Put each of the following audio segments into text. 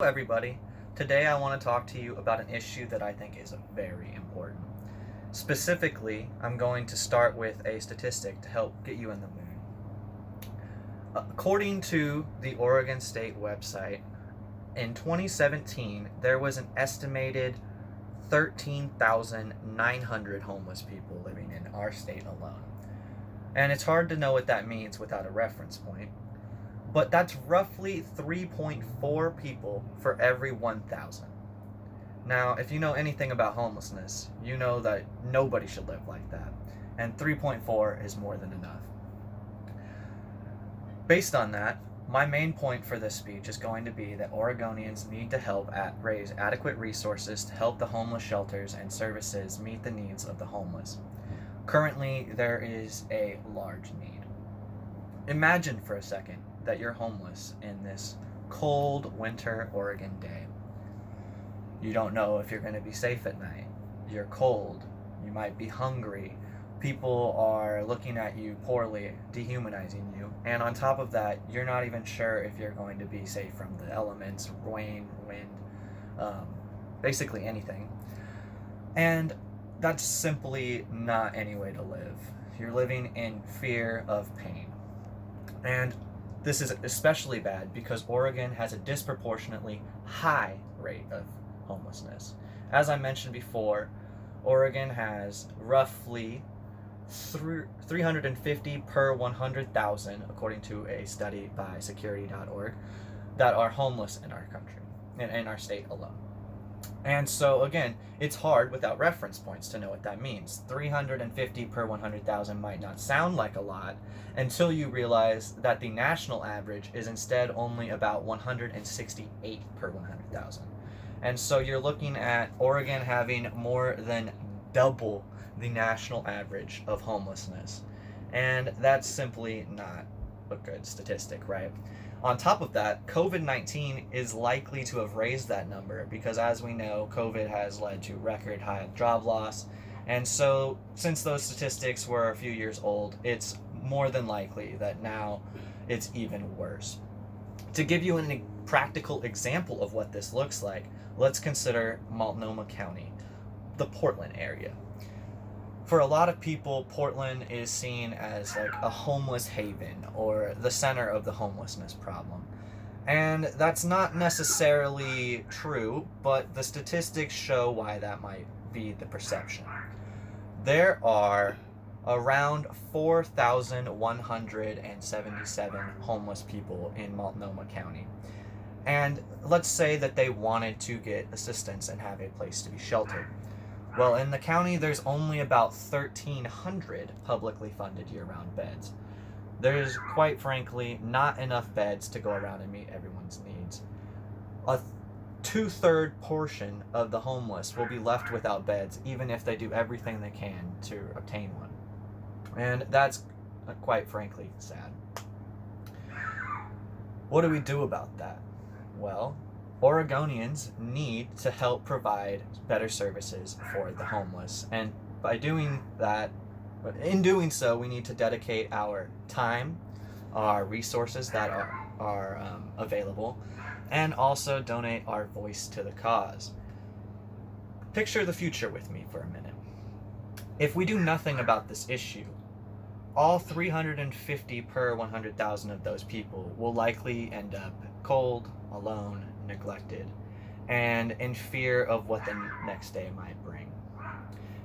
Hello everybody. Today I want to talk to you about an issue that I think is very important. Specifically, I'm going to start with a statistic to help get you in the mood. According to the Oregon State website, in 2017, there was an estimated 13,900 homeless people living in our state alone. And it's hard to know what that means without a reference point. But that's roughly 3.4 people for every 1,000. Now, if you know anything about homelessness, you know that nobody should live like that, and 3.4 is more than enough. Based on that, my main point for this speech is going to be that Oregonians need to raise adequate resources to help the homeless shelters and services meet the needs of the homeless. Currently, there is a large need. Imagine for a second that you're homeless in this cold winter Oregon day. You don't know if you're going to be safe at night. You're cold. You might be hungry. People are looking at you poorly, dehumanizing you. And on top of that, you're not even sure if you're going to be safe from the elements, rain, wind, basically anything. And that's simply not any way to live. You're living in fear of pain. And this is especially bad because Oregon has a disproportionately high rate of homelessness. As I mentioned before, Oregon has roughly 350 per 100,000, according to a study by security.org, that are homeless in our country, in our state alone. And so, again, it's hard without reference points to know what that means. 350 per 100,000 might not sound like a lot until you realize that the national average is instead only about 168 per 100,000. And so you're looking at Oregon having more than double the national average of homelessness. And that's simply not a good statistic, right? On top of that, COVID-19 is likely to have raised that number because, as we know, COVID has led to record high job loss. And so, since those statistics were a few years old, it's more than likely that now it's even worse. To give you a practical example of what this looks like, let's consider Multnomah County, the Portland area. For a lot of people, Portland is seen as like a homeless haven or the center of the homelessness problem. And that's not necessarily true, but the statistics show why that might be the perception. There are around 4,177 homeless people in Multnomah County. And let's say that they wanted to get assistance and have a place to be sheltered. Well, in the county, there's only about 1,300 publicly funded year-round beds. There's, quite frankly, not enough beds to go around and meet everyone's needs. A two-third portion of the homeless will be left without beds, even if they do everything they can to obtain one. And that's, quite frankly, sad. What do we do about that? Well, Oregonians need to help provide better services for the homeless. And in doing so, we need to dedicate our time, our resources that are available, and also donate our voice to the cause. Picture the future with me for a minute. If we do nothing about this issue, all 350 per 100,000 of those people will likely end up cold, alone, neglected, and in fear of what the next day might bring.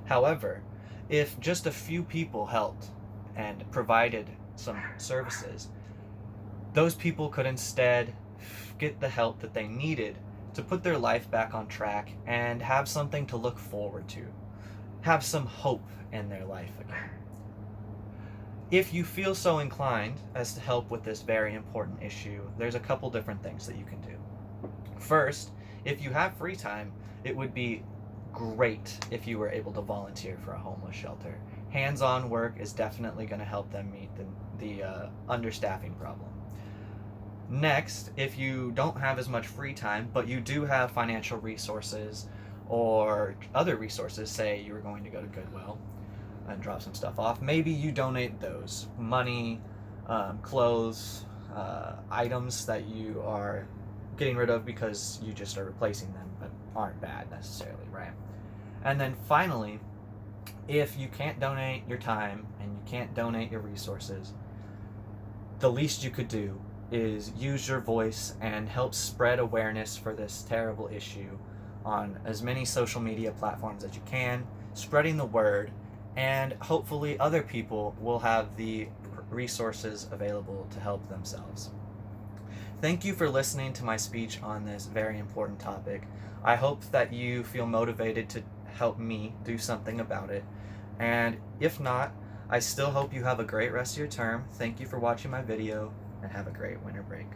However, if just a few people helped and provided some services, those people could instead get the help that they needed to put their life back on track and have something to look forward to, have some hope in their life again. If you feel so inclined as to help with this very important issue, there's a couple different things that you can do. First, if you have free time, it would be great if you were able to volunteer for a homeless shelter. Hands-on work is definitely going to help them meet the understaffing problem. Next, if you don't have as much free time, but you do have financial resources or other resources, say you were going to go to Goodwill and drop some stuff off, maybe you donate those. Money, clothes, items that you are getting rid of because you just are replacing them, but aren't bad necessarily, right? And then finally, if you can't donate your time and you can't donate your resources, the least you could do is use your voice and help spread awareness for this terrible issue on as many social media platforms as you can, spreading the word, and hopefully other people will have the resources available to help themselves. Thank you for listening to my speech on this very important topic. I hope that you feel motivated to help me do something about it. And if not, I still hope you have a great rest of your term. Thank you for watching my video, and have a great winter break.